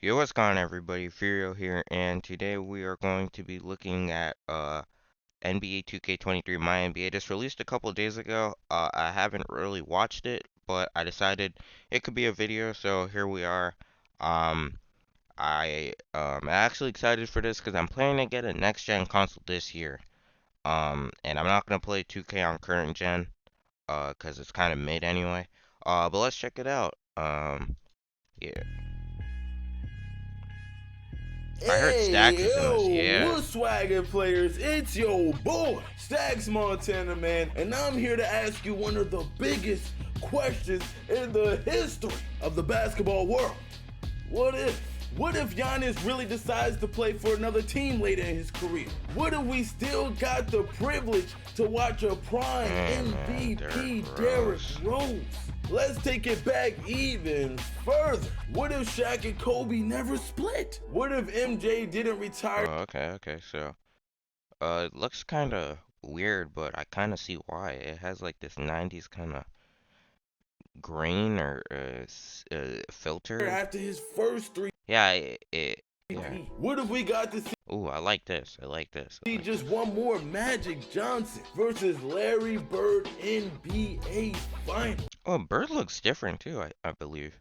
Yo, what's going on, everybody? Furio here, and today we are going to be looking at NBA 2K23 MyNBA. Just released a couple of days ago. I haven't really watched it, but I decided it could be a video, so here we are. Um, I'm actually excited for this because I'm planning to get a next gen console this year. And I'm not gonna play 2K on current gen, because it's kind of mid anyway. But let's check it out. Yeah. I heard Stacks Hey, is in this. yo, Yeah. what's swaggin' players? It's your boy, Stacks Montana, man, and I'm here to ask you one of the biggest questions in the history of the basketball world. What if? What if Giannis really decides to play for another team later in his career? What if we still got the privilege to watch a prime MVP Derrick Rose? Let's take it back even further. What if Shaq and Kobe never split? What if MJ didn't retire? Oh, okay. So, it looks kind of weird, but I kind of see why. It has like this 90s kind of grain or filter. After his first three. Yeah, yeah. What if we got to Ooh, I like this. I like this. see just one more Magic Johnson versus Larry Bird NBA Finals? Oh, Bird looks different too, I believe.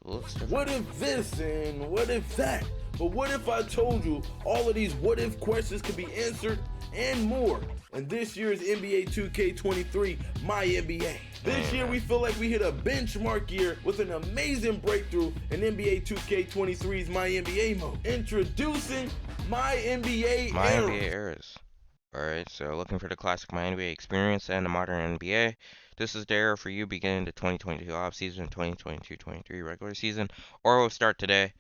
It looks different. What if this and what if that? But what if I told you all of these what if questions could be answered and more in this year's NBA 2K23 MyNBA? This year we feel like we hit a benchmark year with an amazing breakthrough in NBA 2K23's MyNBA mode. Introducing MyNBA MyNBA eras. Alright, so looking for the classic MyNBA experience and the modern NBA. This is the era for you beginning the 2022 offseason, 2022-23 regular season, or will start today.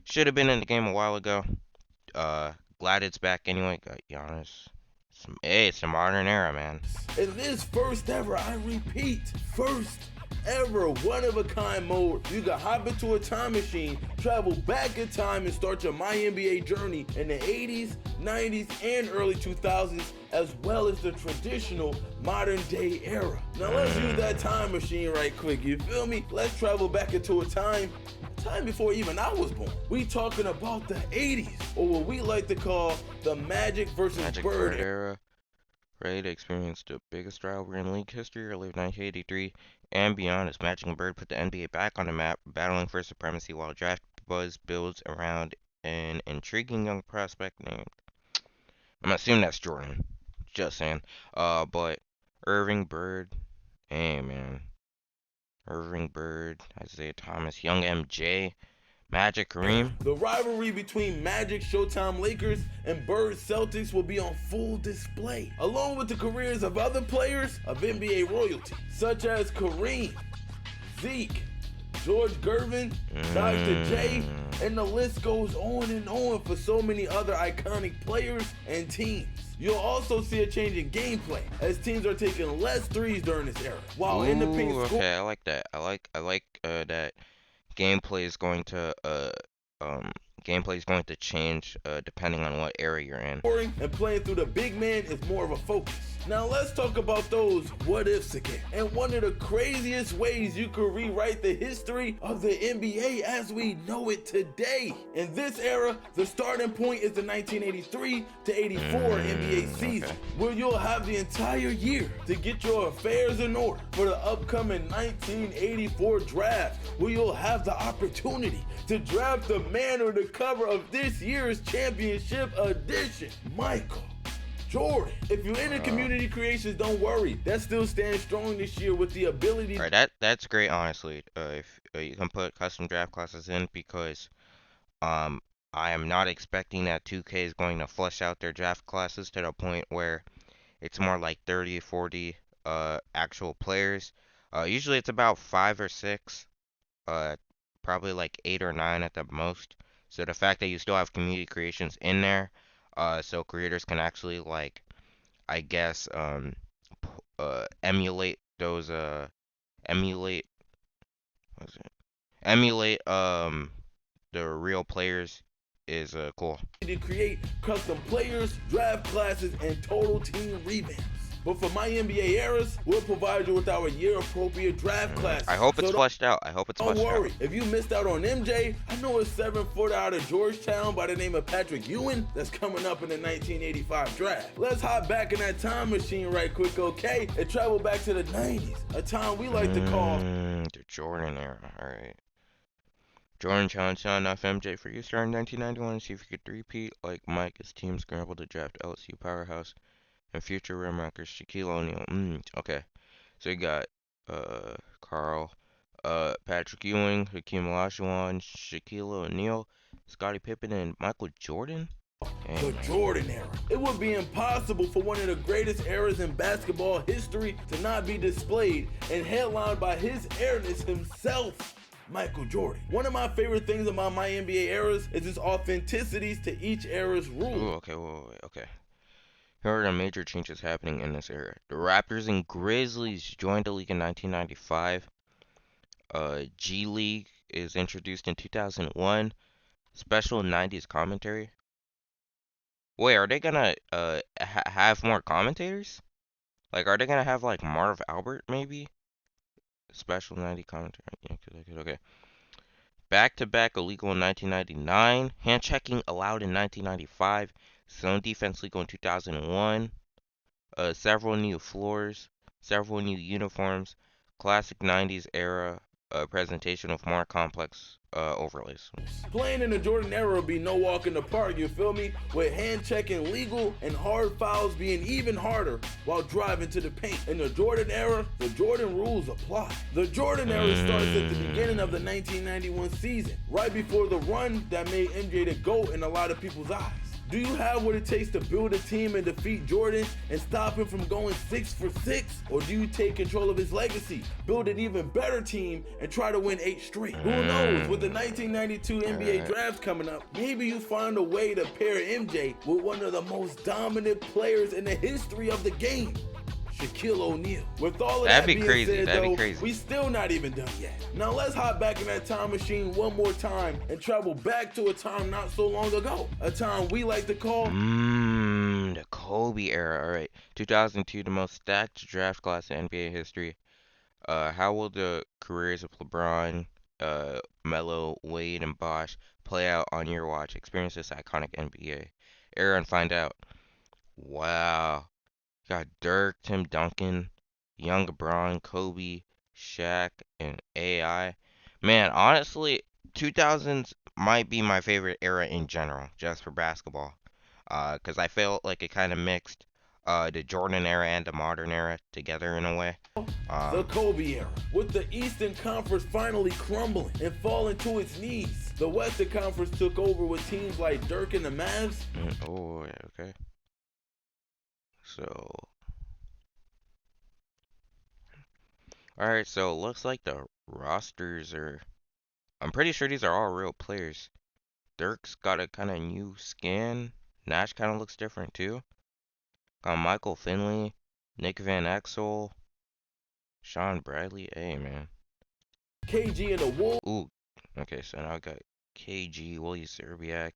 Should have been in the game a while ago. Glad it's back anyway. Got Giannis. Hey, it's the modern era, man. In this first ever, I repeat, first ever one-of-a-kind mode, you can hop into a time machine, travel back in time, and start your MyNBA journey in the 80s, 90s, and early 2000s, as well as the traditional modern-day era. Now let's use that time machine right quick, you feel me? Let's travel back into a time before even I was born. We talking about the 80s, or what we like to call the Magic versus Bird era. Ready to experience the biggest rivalry in league history, early 1983 and beyond, as Magic and Bird put the NBA back on the map, battling for supremacy while draft buzz builds around an intriguing young prospect named, I'm assuming that's Jordan, just saying, but Irving Bird, hey man, Irving Bird, Isaiah Thomas, young MJ, Magic Kareem. The rivalry between Magic Showtime Lakers and Bird Celtics will be on full display, along with the careers of other players of NBA royalty, such as Kareem, Zeke, George Gervin, Dr. J, and the list goes on and on for so many other iconic players and teams. You'll also see a change in gameplay as teams are taking less threes during this era, while in the paint score. Okay, I like that. I like that gameplay is going to change depending on what area you're in. And playing through the big man is more of a focus. Now let's talk about those what ifs again. And one of the craziest ways you could rewrite the history of the NBA as we know it today. In this era, the starting point is the 1983 to 84 NBA season, where you'll have the entire year to get your affairs in order for the upcoming 1984 draft, where you'll have the opportunity to draft the man on the cover of this year's championship edition, Michael Jordan. If you're into community creations, don't worry. That still stands strong this year with the ability. Alright, that's great, honestly. If you can put custom draft classes in, because I am not expecting that 2K is going to flesh out their draft classes to the point where it's more like 30, 40 actual players. Usually it's about 5 or 6, probably like 8 or 9 at the most. So the fact that you still have community creations in there, so creators can actually, like, I guess, emulate those, emulate the real players is cool. To create custom players, draft classes, and total team revamps. But for my NBA eras, we'll provide you with our year-appropriate draft classes. I hope it's So fleshed out. I hope it's don't fleshed out. worry, if you missed out on MJ, I know a 7-footer out of Georgetown by the name of Patrick Ewing that's coming up in the 1985 draft. Let's hop back in that time machine right quick, okay? And travel back to the 90s, a time we like to call the Jordan era. All right. Jordan challenged enough MJ for you starting 1991 and see if he could repeat like Mike. His team scrambled to draft LSU powerhouse and future rim rockers Shaquille O'Neal. Okay. So you got Carl, Patrick Ewing, Hakeem Olajuwon, Shaquille O'Neal, Scottie Pippen, and Michael Jordan. the Jordan era. It would be impossible for one of the greatest eras in basketball history to not be displayed and headlined by his airness himself, Michael Jordan. One of my favorite things about my NBA eras is its authenticities to each era's rule. Ooh, okay, wait, okay. Here are the major changes happening in this era. The Raptors and Grizzlies joined the league in 1995. G League is introduced in 2001. Special 90s commentary. Wait, are they gonna have more commentators? Like, are they gonna have like Marv Albert maybe? Special 90 commentary. Yeah, okay. Back-to-back illegal in 1999. Hand checking allowed in 1995. Zone defense legal in 2001. Several new floors. Several new uniforms. Classic 90s era presentation with more complex overlays. Playing in the Jordan era would be no walk in the park, you feel me? With hand checking legal and hard fouls being even harder while driving to the paint. In the Jordan era, the Jordan rules apply. The Jordan era starts at the beginning of the 1991 season, right before the run that made MJ the GOAT in a lot of people's eyes. Do you have what it takes to build a team and defeat Jordan and stop him from going 6 for 6? Or do you take control of his legacy, build an even better team, and try to win 8 straight? Who knows? With the 1992 NBA draft coming up, maybe you find a way to pair MJ with one of the most dominant players in the history of the game, Shaquille O'Neal. With all of that being said, though, we still not even done yet. Now let's hop back in that time machine one more time and travel back to a time not so long ago. A time we like to call the Kobe era. All right, 2002, the most stacked draft class in NBA history. How will the careers of LeBron, Melo, Wade, and Bosh play out on your watch? Experience this iconic NBA era and find out. Wow. Got Dirk, Tim Duncan, Young LeBron, Kobe, Shaq, and AI. Man, honestly, 2000s might be my favorite era in general, just for basketball. Because I felt like it kind of mixed the Jordan era and the modern era together in a way. The Kobe era, with the Eastern Conference finally crumbling and falling to its knees. The Western Conference took over with teams like Dirk and the Mavs. Oh, yeah, okay. So, alright, so it looks like the rosters are, I'm pretty sure these are all real players. Dirk's got a kind of new skin. Nash kind of looks different too. Got Michael Finley, Nick Van Exel, Sean Bradley. Hey, man. KG and the Wolves. Ooh, okay, so now I got KG, Willie Zerbiak.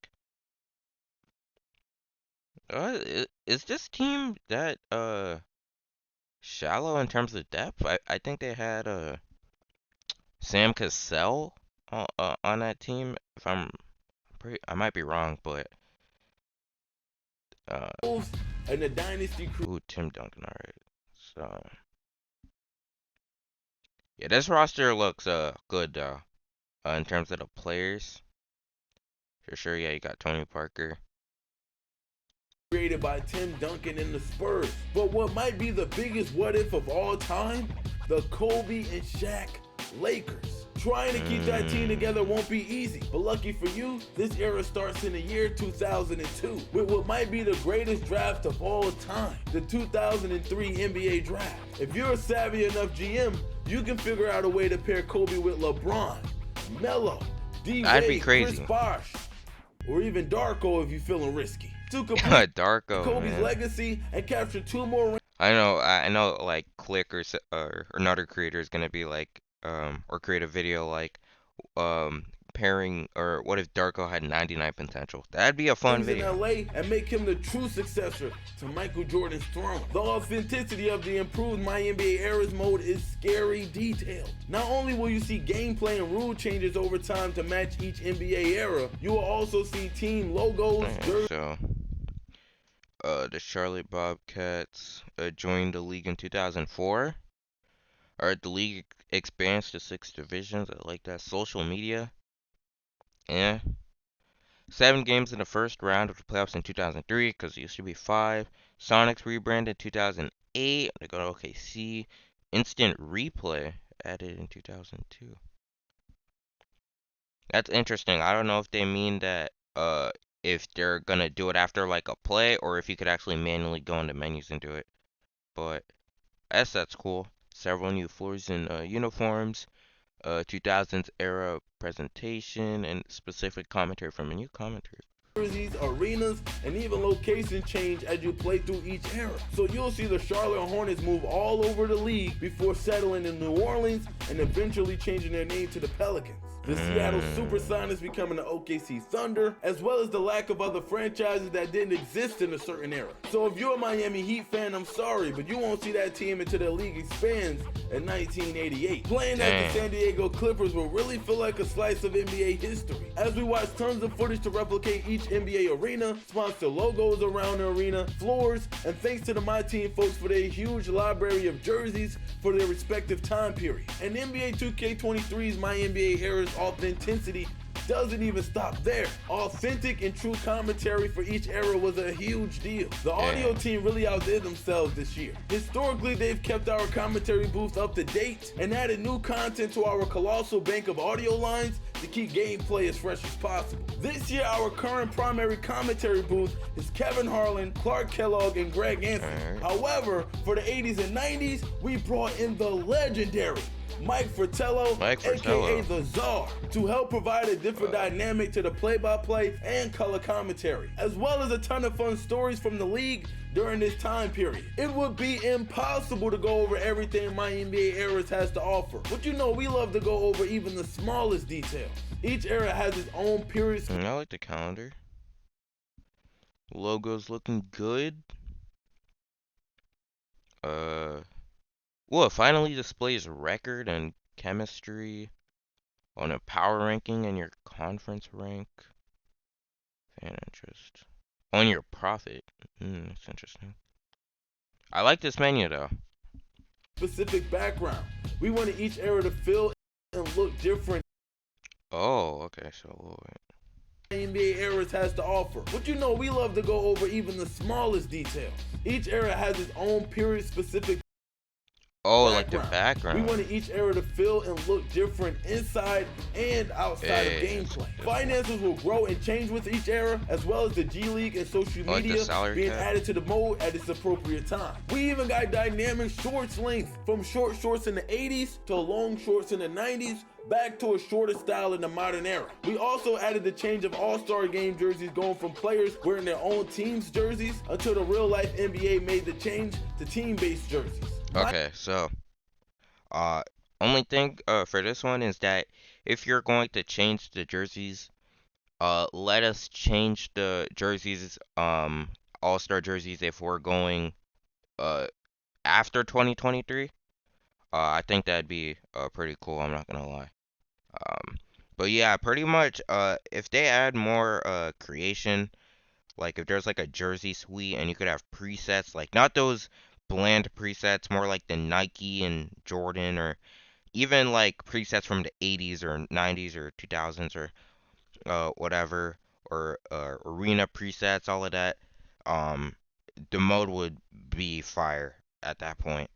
Is this team that shallow in terms of depth? I think they had Sam Cassell on that team. If I might be wrong, but And the Dynasty crew. ooh, Tim Duncan. All right, so yeah, this roster looks good though. In terms of the players, for sure. Yeah, you got Tony Parker. Created by Tim Duncan and the Spurs. But what might be the biggest what if of all time? The Kobe and Shaq Lakers. Trying to keep that team together won't be easy, but lucky for you, this era starts in the year 2002 with what might be the greatest draft of all time, the 2003 NBA draft. If you're a savvy enough GM, you can figure out a way to pair Kobe with LeBron, Melo, D-Wade, Chris Bosh, or even Darko if you're feeling risky. To complete Darko, Kobe's man. legacy and capture 2 more rings. I know, like Click or another creator is gonna be like, or create a video like, comparing, or what if Darko had 99 potential? That'd be a fun in video. LA and make him the true successor to Michael Jordan's throne. The authenticity of the improved MyNBA ERAS mode is scary detailed. Not only will you see gameplay and rule changes over time to match each NBA era, you will also see team logos, So, the Charlotte Bobcats joined the league in 2004. Or the league expands to 6 divisions. I like that. Social media. Yeah. 7 games in the first round of the playoffs in 2003, because it used to be 5. Sonics rebranded in 2008. They go to OKC. Instant replay added in 2002. That's interesting. I don't know if they mean that if they're gonna do it after like a play, or if you could actually manually go into menus and do it. But that's cool. Several new floors and uniforms. 2000s era presentation and specific commentary from a new commentator. jerseys, arenas, and even location change as you play through each era. So you'll see the Charlotte Hornets move all over the league before settling in New Orleans and eventually changing their name to the Pelicans. The Seattle Supersonics becoming the OKC Thunder, as well as the lack of other franchises that didn't exist in a certain era. So if you're a Miami Heat fan, I'm sorry, but you won't see that team until the league expands in 1988. Playing as the San Diego Clippers will really feel like a slice of NBA history. As we watch tons of footage to replicate each NBA arena, sponsor logos around the arena, floors, and thanks to the My Team folks for their huge library of jerseys for their respective time period. And NBA 2K23's MyNBA ERAS authenticity doesn't even stop there. Authentic and true commentary for each era was a huge deal. The audio team really outdid themselves this year. Historically, they've kept our commentary booth up to date and added new content to our colossal bank of audio lines to keep gameplay as fresh as possible. This year, our current primary commentary booth is Kevin Harlan, Clark Kellogg, and Greg Anthony. However, for the 80s and 90s, we brought in the legendary Mike Fratello, aka the Czar, to help provide a different dynamic to the play-by-play and color commentary, as well as a ton of fun stories from the league during this time period. It would be impossible to go over everything MyNBA ERAS has to offer, but you know we love to go over even the smallest details. Each era has its own period. I like the calendar. Logo's looking good. Well, it finally displays record and chemistry on a power ranking and your conference rank. Fan interest. On your profit. That's interesting. I like this menu though. Specific background. We wanted each era to feel and look different. Oh, okay, so NBA ERAS has to offer. But you know we love to go over even the smallest details. Each era has its own period specific like the background. We wanted each era to feel and look different inside and outside of gameplay. Finances will grow and change with each era, as well as the G League and social media being added to the mode at its appropriate time. We even got dynamic shorts length, from short shorts in the 80s to long shorts in the 90s, back to a shorter style in the modern era. We also added the change of all-star game jerseys, going from players wearing their own team's jerseys until the real-life NBA made the change to team-based jerseys. Okay, so only thing for this one is that if you're going to change the jerseys, let us change the jerseys, all-star jerseys, if we're going after 2023. I think that'd be pretty cool, I'm not gonna lie. But yeah, pretty much if they add more creation, like if there's like a jersey suite and you could have presets, like not those bland presets, more like the Nike and Jordan, or even like presets from the 80s or 90s or 2000s or whatever, or arena presets, all of that. The mode would be fire at that point.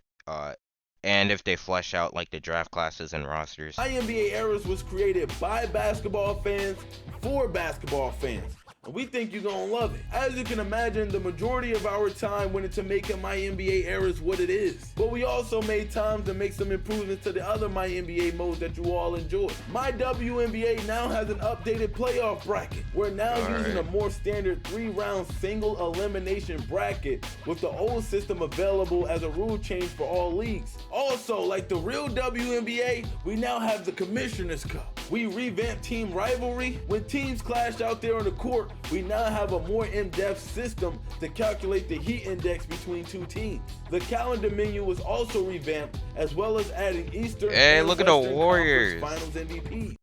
And if they flesh out like the draft classes and rosters. MyNBA ERAS was created by basketball fans for basketball fans. And we think you're gonna love it. As you can imagine, the majority of our time went into making MyNBA ERAS what it is. But we also made time to make some improvements to the other MyNBA modes that you all enjoy. My WNBA now has an updated playoff bracket. We're now using a more standard 3-round single elimination bracket, with the old system available as a rule change for all leagues. Also, like the real WNBA, we now have the Commissioner's Cup. We revamped team rivalry. When teams clashed out there on the court, we now have a more in-depth system to calculate the heat index between two teams. The calendar menu was also revamped, as well as adding Eastern Hey, and look at the Western Conference Warriors. Finals MVP.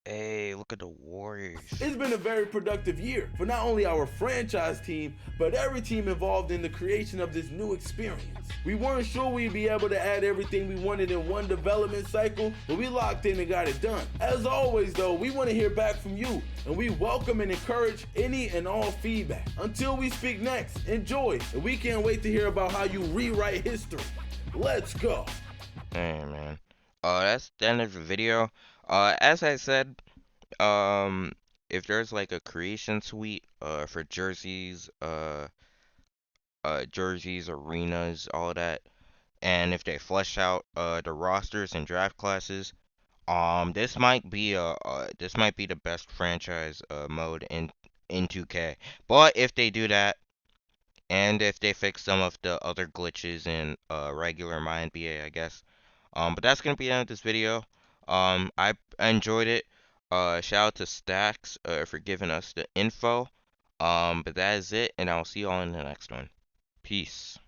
Hey, look at the Warriors. It's been a very productive year for not only our franchise team, but every team involved in the creation of this new experience. We weren't sure we'd be able to add everything we wanted in one development cycle, but we locked in and got it done. As always though, we want to hear back from you, and we welcome and encourage any and all feedback. Until we speak next, enjoy, and we can't wait to hear about how you rewrite history. Let's go. Hey, man. That's the end of the video. As I said, um, if there's like a creation suite, for jerseys, arenas, all that, and if they flesh out, the rosters and draft classes, this might be the best franchise, mode in 2K. But if they do that, and if they fix some of the other glitches in regular MyNBA, I guess. But that's gonna be the end of this video. I enjoyed it. Shout out to Stacks for giving us the info. But that is it, and I'll see you all in the next one. Peace.